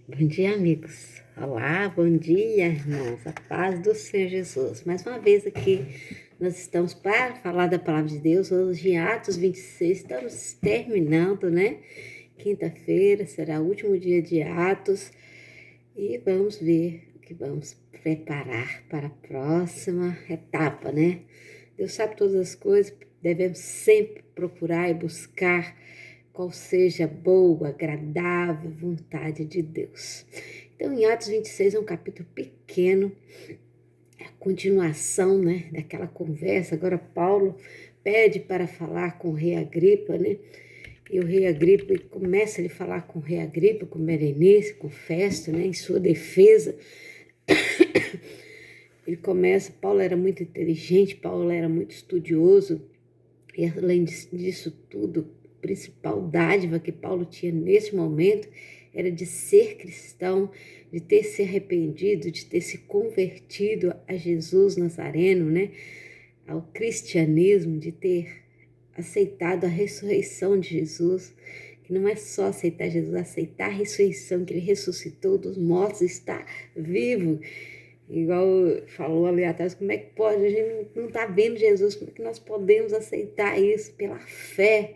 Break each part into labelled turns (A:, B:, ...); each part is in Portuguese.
A: Bom dia, amigos. Olá, bom dia, irmãos. A paz do Senhor Jesus. Mais uma vez aqui, nós estamos para falar da palavra de Deus. Hoje, em Atos 26, estamos terminando, né? Quinta-feira será o último dia de Atos e vamos ver o que vamos preparar para a próxima etapa, né? Deus sabe todas as coisas, devemos sempre procurar e buscar qual seja a boa, agradável vontade de Deus. Então, em Atos 26 é um capítulo pequeno, é a continuação, né, daquela conversa. Agora Paulo pede para falar com o rei Agripa, né? E o rei Agripa começa a falar com o rei Agripa, com Berenice, com Festo, né, em sua defesa. Ele começa, Paulo era muito inteligente, Paulo era muito estudioso, e além disso tudo, a principal dádiva que Paulo tinha nesse momento era de ser cristão, de ter se arrependido, de ter se convertido a Jesus Nazareno, né? Ao cristianismo, de ter aceitado a ressurreição de Jesus, que não é só aceitar Jesus, aceitar a ressurreição, que ele ressuscitou dos mortos, está vivo. Igual falou ali atrás, como é que pode? A gente não está vendo Jesus, como é que nós podemos aceitar isso? Pela fé,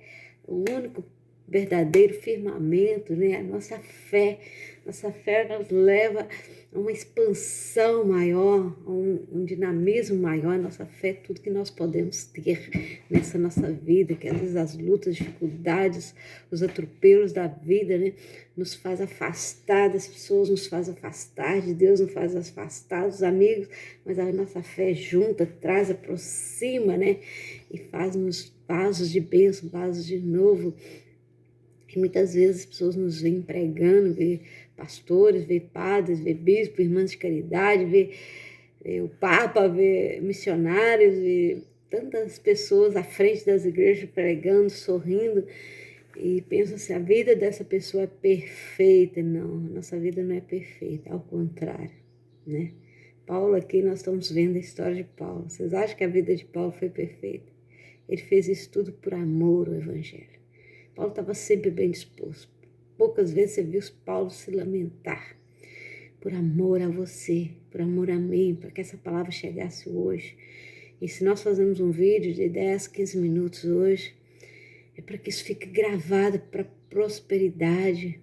A: o único verdadeiro firmamento, né? A nossa fé nos leva a uma expansão maior, a um dinamismo maior. A nossa fé é tudo que nós podemos ter nessa nossa vida, que às vezes as lutas, dificuldades, os atropelos da vida, né? Nos faz afastar das pessoas, nos faz afastar de Deus, nos faz afastar dos amigos, mas a nossa fé junta, traz, aproxima, né? E faz-nos vasos de bênção, vasos de novo. E muitas vezes as pessoas nos veem pregando, vê pastores, vê padres, vê bispos, irmãs de caridade, vê o Papa, vê missionários, vê tantas pessoas à frente das igrejas pregando, sorrindo, e pensa assim, a vida dessa pessoa é perfeita. Não, nossa vida não é perfeita, ao contrário, né? Paulo aqui, nós estamos vendo a história de Paulo. Vocês acham que a vida de Paulo foi perfeita? Ele fez isso tudo por amor ao evangelho. Paulo estava sempre bem disposto. Poucas vezes você viu Paulo se lamentar. Por amor a você, por amor a mim, para que essa palavra chegasse hoje. E se nós fazemos um vídeo de 10, 15 minutos hoje, é para que isso fique gravado para prosperidade,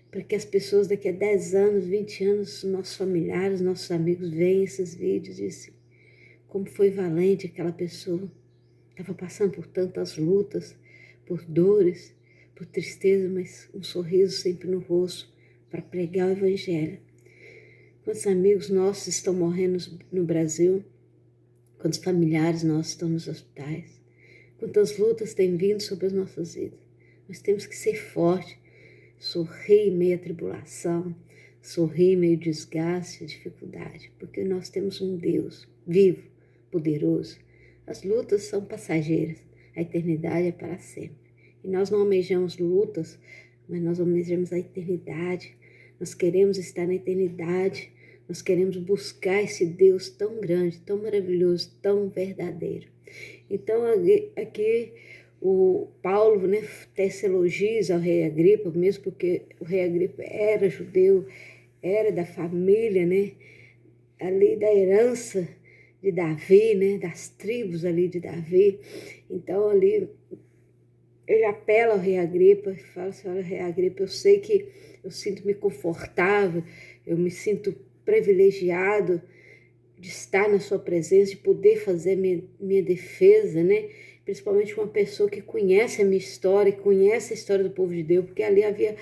A: para que as pessoas daqui a 10 anos, 20 anos, nossos familiares, nossos amigos vejam esses vídeos e dizem como foi valente aquela pessoa. Estava passando por tantas lutas, por dores, por tristeza, mas um sorriso sempre no rosto para pregar o evangelho. Quantos amigos nossos estão morrendo no Brasil? Quantos familiares nossos estão nos hospitais? Quantas lutas têm vindo sobre as nossas vidas? Nós temos que ser fortes, sorrir em meio à tribulação, sorrir em meio ao desgaste, à dificuldade, porque nós temos um Deus vivo, poderoso. As lutas são passageiras, a eternidade é para sempre. E nós não almejamos lutas, mas nós almejamos a eternidade. Nós queremos estar na eternidade, nós queremos buscar esse Deus tão grande, tão maravilhoso, tão verdadeiro. Então, aqui o Paulo, né, tece elogios ao rei Agripa, mesmo porque o rei Agripa era judeu, era da família, né, ali da herança de Davi, né, das tribos ali de Davi. Então, ali, ele apela ao rei Agripa e fala assim, olha, rei Agripa, eu sei que eu sinto-me confortável, eu me sinto privilegiado de estar na sua presença, de poder fazer minha defesa, né? Principalmente uma pessoa que conhece a minha história, conhece a história do povo de Deus, porque ali havia,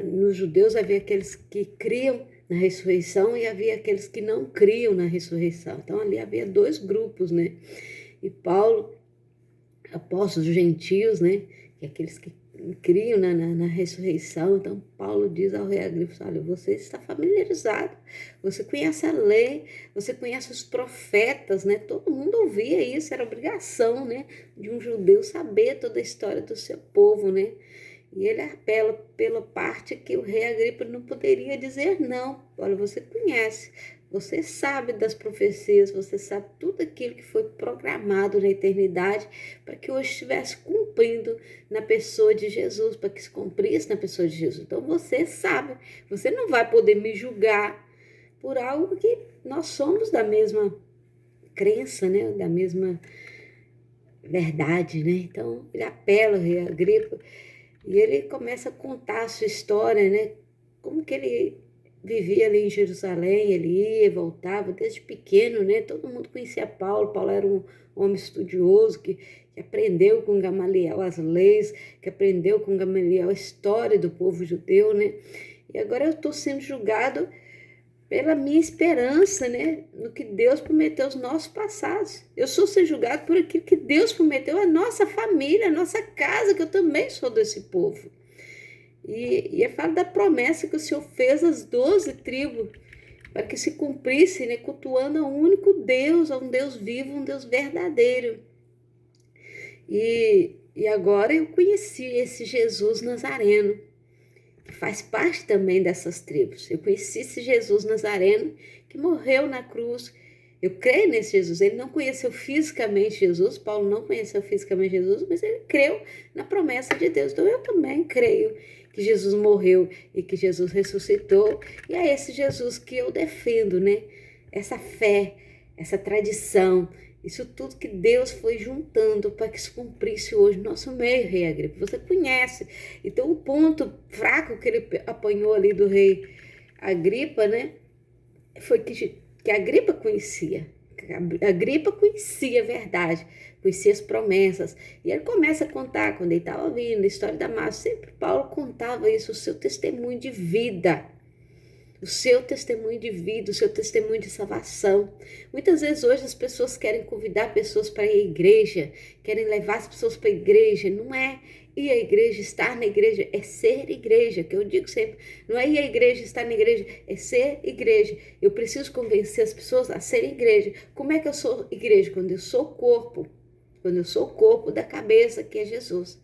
A: nos judeus havia aqueles que criam na ressurreição e havia aqueles que não criam na ressurreição. Então ali havia dois grupos, né? E Paulo, apóstolos gentios, né? Que é aqueles que criam na ressurreição. Então Paulo diz ao rei Agripa, olha, você está familiarizado, você conhece a lei, você conhece os profetas, né? Todo mundo ouvia isso, era obrigação, né? De um judeu saber toda a história do seu povo, né? E ele apela pela parte que o rei Agripa não poderia dizer não. Olha, você conhece, Você sabe das profecias, você sabe tudo aquilo que foi programado na eternidade para que hoje estivesse cumprindo na pessoa de Jesus, para que se cumprisse na pessoa de Jesus. Então você sabe, você não vai poder me julgar por algo que nós somos da mesma crença, né? Da mesma verdade, né? Então ele apela ao rei Agripa e ele começa a contar a sua história, né? Como que ele vivia ali em Jerusalém, ele ia e voltava desde pequeno, né? Todo mundo conhecia Paulo. Paulo era um homem estudioso que aprendeu com Gamaliel as leis, que aprendeu com Gamaliel a história do povo judeu, né? E agora eu estou sendo julgado pela minha esperança, né? No que Deus prometeu aos nossos passados. Eu sou ser julgado por aquilo que Deus prometeu à nossa família, à nossa casa, que eu também sou desse povo. E fala da promessa que o Senhor fez às 12 tribos, para que se cumprisse, né, cultuando a um único Deus, a um Deus vivo, um Deus verdadeiro. E agora eu conheci esse Jesus Nazareno, que faz parte também dessas tribos. Eu conheci esse Jesus Nazareno, que morreu na cruz. Eu creio nesse Jesus. Ele não conheceu fisicamente Jesus, Paulo não conheceu fisicamente Jesus, mas ele creu na promessa de Deus. Então eu também creio que Jesus morreu e que Jesus ressuscitou. E é esse Jesus que eu defendo, né? Essa fé, essa tradição, isso tudo que Deus foi juntando para que se cumprisse hoje no nosso meio, rei Agripa. Você conhece. Então o ponto fraco que ele apanhou ali do rei Agripa, né? Foi que Agripa conhecia. Agripa conhecia a verdade, conhecia as promessas. E ele começa a contar, quando ele estava vindo, a história da Damasco. Sempre Paulo contava isso, o seu testemunho de vida. O seu testemunho de vida, o seu testemunho de salvação. Muitas vezes hoje as pessoas querem convidar pessoas para ir à igreja, querem levar as pessoas para a igreja. Não é ir à igreja, estar na igreja, é ser igreja, que eu digo sempre. Não é ir à igreja, estar na igreja, é ser igreja. Eu preciso convencer as pessoas a serem igreja. Como é que eu sou igreja? Quando eu sou corpo. Quando eu sou o corpo da cabeça, que é Jesus.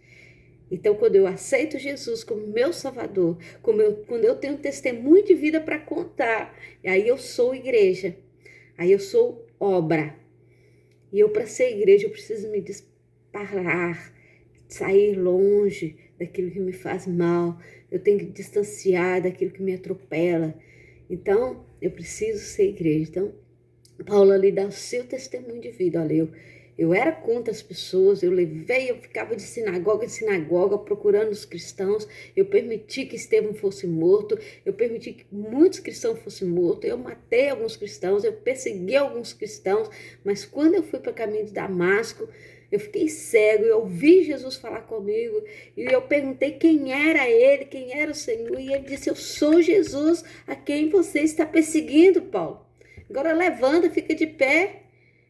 A: Então, quando eu aceito Jesus como meu Salvador, quando eu tenho um testemunho de vida para contar, aí eu sou igreja, aí eu sou obra. E eu, para ser igreja, eu preciso me disparar, sair longe daquilo que me faz mal, eu tenho que distanciar daquilo que me atropela. Então, eu preciso ser igreja. Então, Paulo ali dá o seu testemunho de vida. Olha, eu era contra as pessoas, eu ficava de sinagoga em sinagoga procurando os cristãos, eu permiti que Estevão fosse morto, eu permiti que muitos cristãos fossem mortos, eu matei alguns cristãos, eu persegui alguns cristãos, mas quando eu fui para o caminho de Damasco, eu fiquei cego, eu ouvi Jesus falar comigo, e eu perguntei quem era ele, quem era o Senhor, e ele disse, eu sou Jesus, a quem você está perseguindo, Paulo. Agora levanta, fica de pé,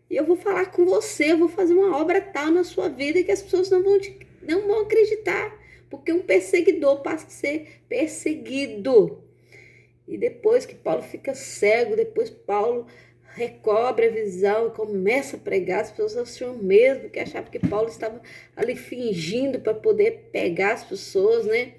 A: e eu vou falar com você, eu vou fazer uma obra tal na sua vida que as pessoas não vão acreditar, porque um perseguidor passa a ser perseguido. E depois que Paulo fica cego, depois Paulo recobre a visão e começa a pregar, as pessoas acham mesmo que achavam que Paulo estava ali fingindo para poder pegar as pessoas, né?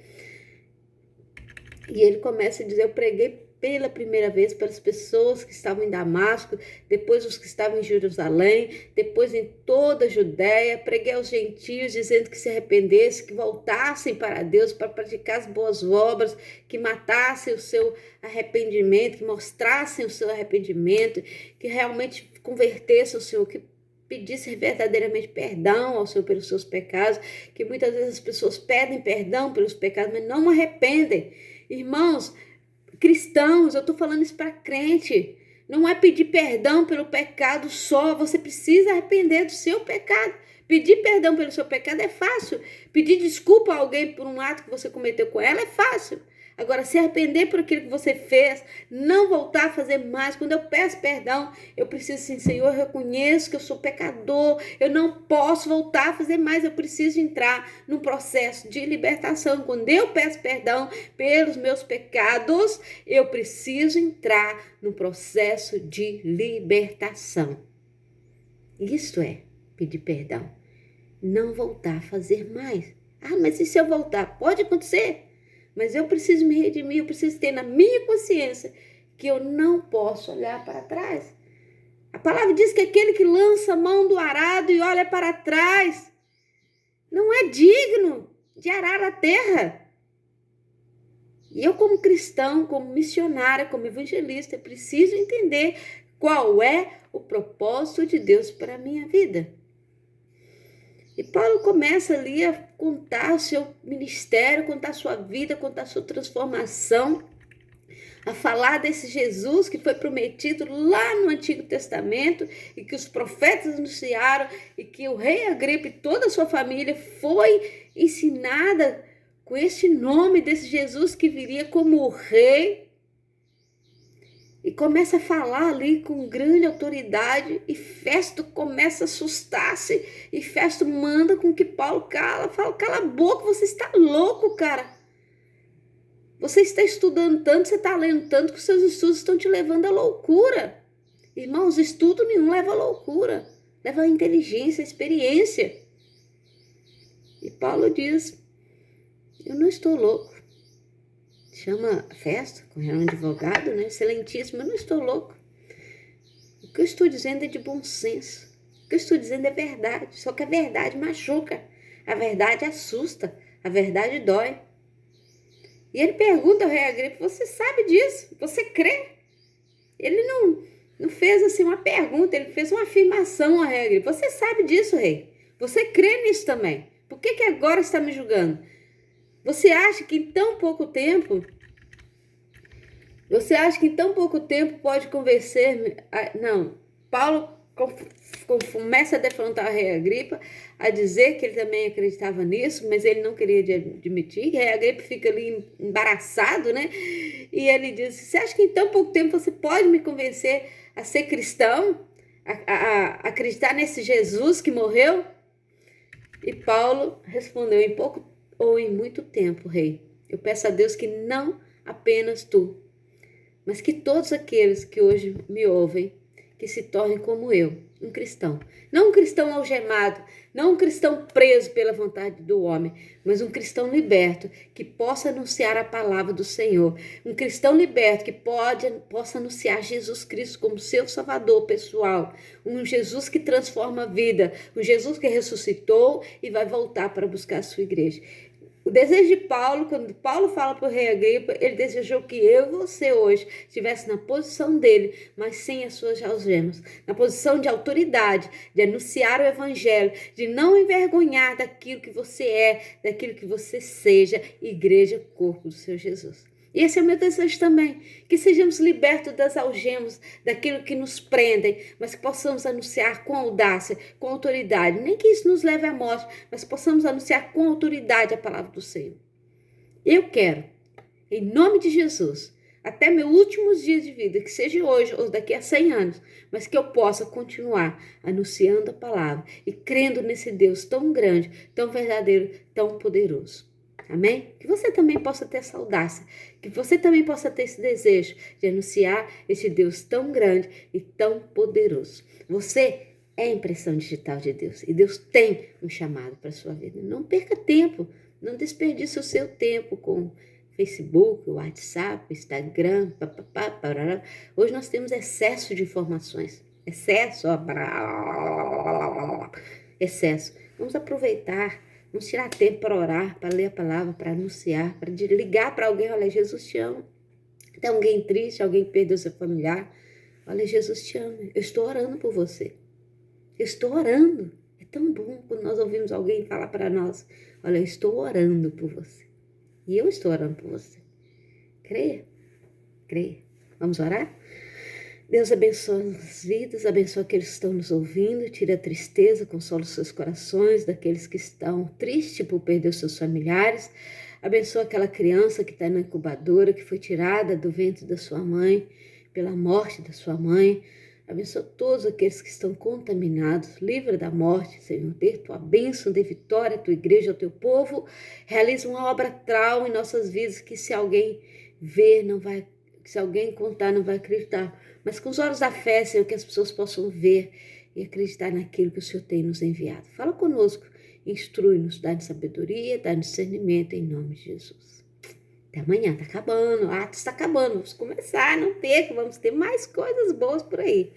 A: E ele começa a dizer, eu preguei pela primeira vez para as pessoas que estavam em Damasco, depois os que estavam em Jerusalém, depois em toda a Judéia, preguei aos gentios dizendo que se arrependessem, que voltassem para Deus para praticar as boas obras, que matassem o seu arrependimento, que mostrassem o seu arrependimento, que realmente convertessem ao Senhor, que pedisse verdadeiramente perdão ao Senhor pelos seus pecados, que muitas vezes as pessoas pedem perdão pelos pecados, mas não arrependem. Irmãos, cristãos, eu estou falando isso para crente. Não é pedir perdão pelo pecado só. Você precisa arrepender do seu pecado. Pedir perdão pelo seu pecado é fácil. Pedir desculpa a alguém por um ato que você cometeu com ela é fácil. Agora, se arrepender por aquilo que você fez, não voltar a fazer mais. Quando eu peço perdão, eu preciso assim, Senhor, eu reconheço que eu sou pecador, eu não posso voltar a fazer mais, eu preciso entrar num processo de libertação. Quando eu peço perdão pelos meus pecados, eu preciso entrar num processo de libertação. Isto é pedir perdão, não voltar a fazer mais. Ah, mas e se eu voltar? Pode acontecer. Mas eu preciso me redimir, eu preciso ter na minha consciência que eu não posso olhar para trás. A palavra diz que aquele que lança a mão do arado e olha para trás não é digno de arar a terra. E eu, como cristão, como missionária, como evangelista, preciso entender qual é o propósito de Deus para a minha vida. E Paulo começa ali a contar o seu ministério, contar a sua vida, contar a sua transformação, a falar desse Jesus que foi prometido lá no Antigo Testamento e que os profetas anunciaram e que o rei Agripa e toda a sua família foi ensinada com esse nome desse Jesus que viria como o rei. E começa a falar ali com grande autoridade e Festo começa a assustar-se e Festo manda com que Paulo fala, cala a boca, você está louco, cara. Você está estudando tanto, você está lendo tanto que os seus estudos estão te levando à loucura. Irmãos, estudo nenhum leva à loucura, leva à inteligência, à experiência. E Paulo diz, eu não estou louco. Chama Festo, é um advogado, né? Excelentíssimo, eu não estou louco. O que eu estou dizendo é de bom senso. O que eu estou dizendo é verdade, só que a verdade machuca, a verdade assusta, a verdade dói. E ele pergunta ao rei Agripa, você sabe disso? Você crê? Ele não fez assim uma pergunta, ele fez uma afirmação ao rei Agripa. Você sabe disso, rei? Você crê nisso também? Por que agora está me julgando? Você acha que em tão pouco tempo pode convencer-me? Não, Paulo começa a defrontar o rei Agripa, a dizer que ele também acreditava nisso, mas ele não queria admitir. O rei Agripa fica ali embaraçado, né? E ele diz, você acha que em tão pouco tempo você pode me convencer a ser cristão? A acreditar nesse Jesus que morreu? E Paulo respondeu, em pouco ou em muito tempo, rei, eu peço a Deus que não apenas tu, mas que todos aqueles que hoje me ouvem, que se tornem como eu, um cristão. Não um cristão algemado, não um cristão preso pela vontade do homem, mas um cristão liberto, que possa anunciar a palavra do Senhor. Um cristão liberto que possa anunciar Jesus Cristo como seu salvador pessoal. Um Jesus que transforma a vida, um Jesus que ressuscitou e vai voltar para buscar a sua igreja. O desejo de Paulo, quando Paulo fala para o rei Agripa, ele desejou que eu e você hoje estivesse na posição dele, mas sem as suas algemas, na posição de autoridade, de anunciar o evangelho, de não envergonhar daquilo que você é, daquilo que você seja, igreja, corpo do Senhor Jesus. E esse é o meu desejo também, que sejamos libertos das algemas, daquilo que nos prendem, mas que possamos anunciar com audácia, com autoridade. Nem que isso nos leve à morte, mas possamos anunciar com autoridade a palavra do Senhor. Eu quero, em nome de Jesus, até meus últimos dias de vida, que seja hoje ou daqui a 100 anos, mas que eu possa continuar anunciando a palavra e crendo nesse Deus tão grande, tão verdadeiro, tão poderoso. Amém? Que você também possa ter essa audácia, que você também possa ter esse desejo de anunciar esse Deus tão grande e tão poderoso. Você é a impressão digital de Deus e Deus tem um chamado para a sua vida. Não perca tempo, não desperdice o seu tempo com Facebook, WhatsApp, Instagram, papapá. Hoje nós temos excesso de informações, excesso. Vamos aproveitar. Vamos tirar tempo para orar, para ler a palavra, para anunciar, para ligar para alguém. Olha, Jesus te ama. Tem alguém triste, alguém que perdeu seu familiar. Olha, Jesus te ama. Eu estou orando por você. Eu estou orando. É tão bom quando nós ouvimos alguém falar para nós. Olha, eu estou orando por você. E eu estou orando por você. Creia. Creia. Vamos orar? Deus abençoe as vidas, abençoe aqueles que estão nos ouvindo, tira a tristeza, consola os seus corações, daqueles que estão tristes por perder os seus familiares. Abençoa aquela criança que está na incubadora, que foi tirada do ventre da sua mãe, pela morte da sua mãe. Abençoa todos aqueles que estão contaminados, livra da morte, Senhor. Dê tua bênção, dê vitória à tua igreja, ao teu povo. Realiza uma obra trauma em nossas vidas, que se alguém ver, não vai, se alguém contar, não vai acreditar. Mas com os olhos da fé, Senhor, que as pessoas possam ver e acreditar naquilo que o Senhor tem nos enviado. Fala conosco, instrui-nos, dá-nos sabedoria, dá-nos discernimento, em nome de Jesus. Até Até amanhã, tá acabando, Atos tá acabando, vamos começar, não perca, vamos ter mais coisas boas por aí.